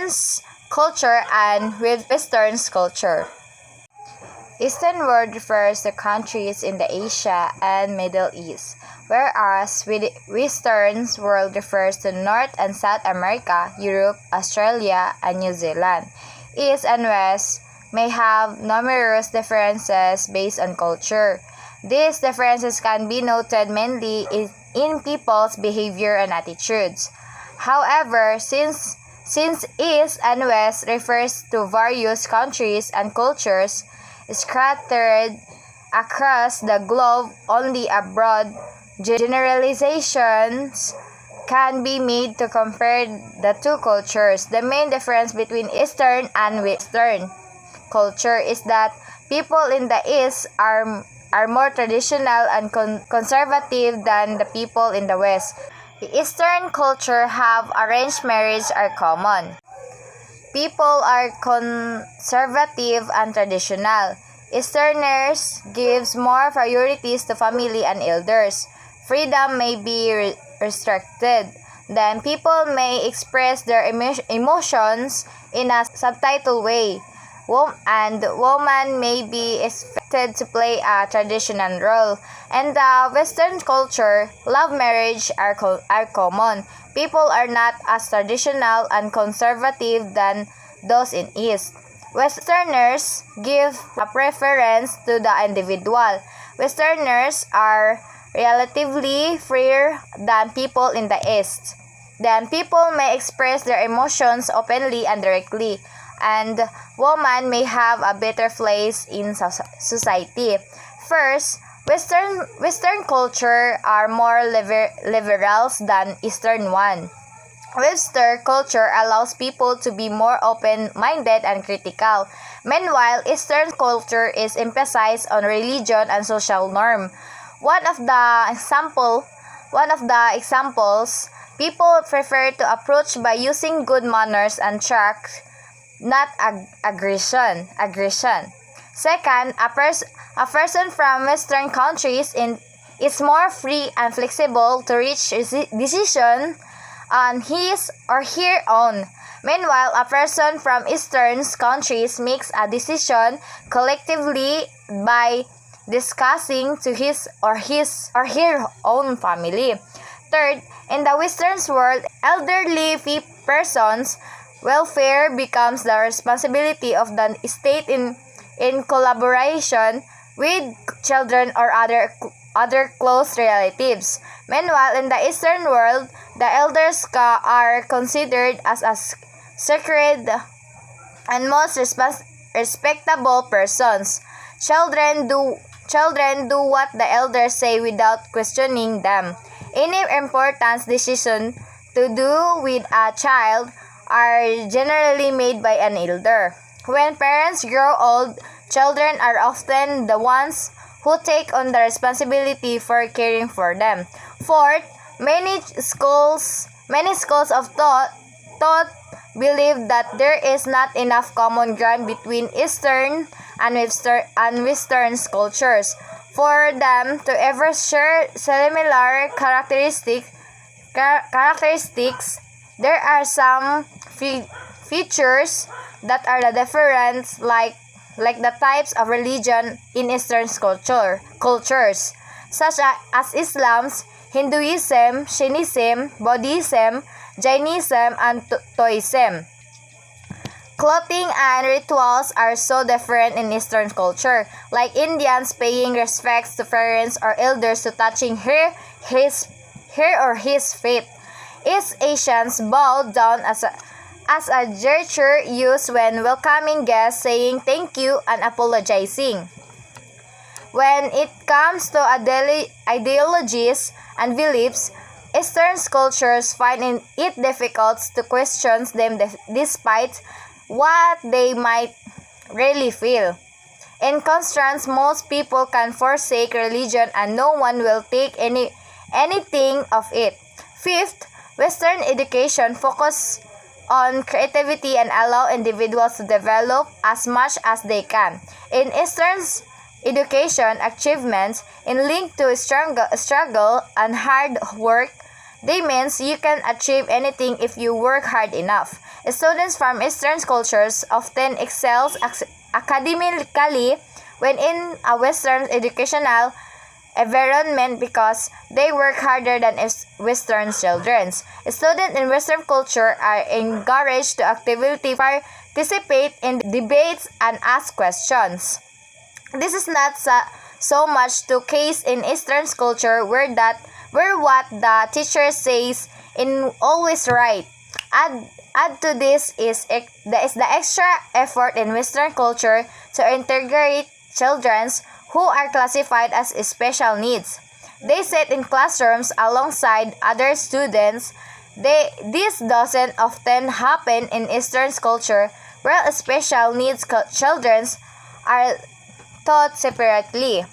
Eastern's culture and with Western's culture. Eastern world refers to countries in the Asia and Middle East, whereas Western world refers to North and South America, Europe, Australia, and New Zealand. East and West may have numerous differences based on culture. These differences can be noted mainly in people's behavior and attitudes. However, since East and West refers to various countries and cultures scattered across the globe, only a broad generalizations can be made to compare the two cultures. The main difference between Eastern and Western culture is that people in the East are more traditional and conservative than the people in the West. The Eastern culture have arranged marriage are common. People are conservative and traditional. Easterners gives more priorities to family and elders. Freedom may be restricted. Then people may express their emotions in a subtitle way. And woman may be expected to play a traditional role. In the Western culture, love marriage are common. People are not as traditional and conservative than those in East. Westerners give a preference to the individual. Westerners are relatively freer than people in the East. Then people may express their emotions openly and directly, and women may have a better place in society. First, Western culture are more liberals than Eastern one. Western culture allows people to be more open-minded and critical. Meanwhile, Eastern culture is emphasized on religion and social norm. One of the examples, people prefer to approach by using good manners and tact, not aggression. Second, a person from Western countries is more free and flexible to reach decision on his or her own. Meanwhile, a person from Eastern countries makes a decision collectively by discussing to his or her own family. Third, in the Western world, elderly persons' welfare becomes the responsibility of the state in collaboration with children or other close relatives. Meanwhile, in the Eastern world, the elders are considered as sacred and most respectable persons. Children do what the elders say without questioning them. Any important decision to do with a child are generally made by an elder. When parents grow old, children are often the ones who take on the responsibility for caring for them. Fourth, many schools of thought believe that there is not enough common ground between Eastern and Western cultures for them to ever share similar characteristics. There are some features that are the different, like the types of religion in Eastern cultures, such as Islam, Hinduism, Shainism, Buddhism, Jainism, and Taoism. Clothing and rituals are so different in Eastern culture, like Indians paying respects to parents or elders to touching her or his feet. East Asians bow down as a gesture used when welcoming guests, saying thank you and apologizing. When it comes to ideologies and beliefs, Eastern cultures find it difficult to question them despite what they might really feel. In contrast, most people can forsake religion and no one will take anything of it. Fifth, Western education focuses on creativity and allow individuals to develop as much as they can. In Eastern education, achievements in linked to struggle and hard work They means you can achieve anything if you work hard enough. Students from Eastern cultures often excel academically when in a Western educational environment because they work harder than Western children. Students in Western culture are encouraged to actively participate in debates and ask questions. This is not so much the case in Eastern culture where what the teacher says is always right. Add to this is the extra effort in Western culture to integrate children who are classified as special needs. They sit in classrooms alongside other students. This doesn't often happen in Eastern culture where special needs children are taught separately.